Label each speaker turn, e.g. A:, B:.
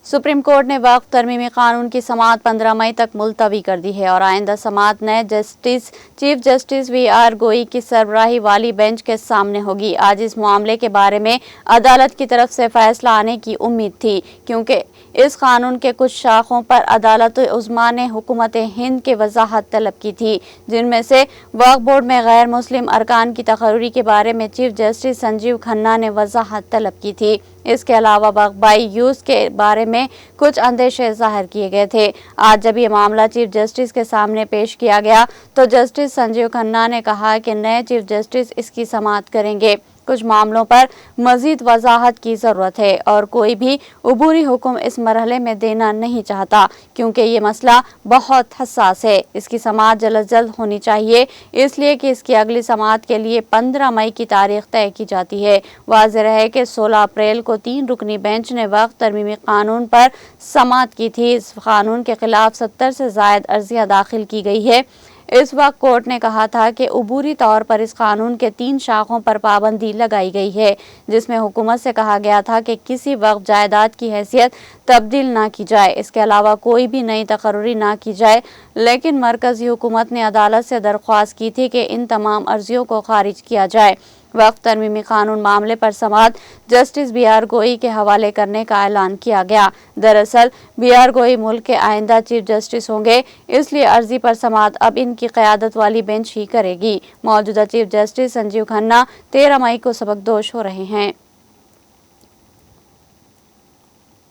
A: Supreme court ने वक्फ तरमीमी कानून की समाअत 15 मई तक मुलतवी कर दी है और आइंदा समाअत नए चीफ जस्टिस वी.आर. गोई की सरबराही वाली बेंच के सामने होगी। आज इस मामले के बारे में अदालत की तरफ से फैसला आने की उम्मीद थी, क्योंकि इस कानून के कुछ शाखों पर अदालत उज़्मा ने हुकूमत हिंद की वजाहत तलब की थी, जिनमें से वक्फ बोर्ड में गैर मुस्लिम अरकान की तकर्री के बारे में चीफ जस्टिस संजीव खन्ना ने वजाहत तलब की थी। इसके अलावा वक्फ बाई यूज़ के बारे में कुछ अंदेशे जाहिर किए गए थे। आज जब ये मामला चीफ जस्टिस के सामने पेश किया गया तो जस्टिस संजीव खन्ना ने कहा कि नए चीफ जस्टिस इसकी समाअत करेंगे। कुछ मामलों पर मजीद वजाहत की ज़रूरत है और कोई भी अबूरी हुक्म इस मरहले में देना नहीं चाहता, क्योंकि ये मसला बहुत हसास है। इसकी समाअत जल्द अज जल्द होनी चाहिए, इसलिए कि इसकी अगली समाअत के लिए 15 मई की तारीख तय की जाती है। वाज़ेह है कि 16 अप्रैल को 3 रुकनी बेंच ने वक्फ तरमीमी कानून पर समाअत की थी। इस कानून के खिलाफ 70 से ज़ायद अर्जियाँ दाखिल की गई है। इस वक्त कोर्ट ने कहा था कि अबूरी तौर पर इस कानून के 3 शाखों पर पाबंदी लगाई गई है, जिसमें हुकूमत से कहा गया था कि किसी वक्फ जायदाद की हैसियत तब्दील ना की जाए, इसके अलावा कोई भी नई तकर्री ना की जाए। लेकिन मरकजी हुकूमत ने अदालत से दरख्वास्त की थी कि इन तमाम अर्जियों को खारिज किया जाए। वक्फ तरमीमी कानून मामले पर समाअत जस्टिस बी.आर. गोई के हवाले करने का ऐलान किया गया। दरअसल बी.आर. गोई मुल्क के आइंदा चीफ जस्टिस होंगे, इसलिए अर्जी पर समाअत अब इनकी क़यादत वाली बेंच ही करेगी। मौजूदा चीफ जस्टिस संजीव खन्ना 13 मई को सबकदोश हो रहे हैं।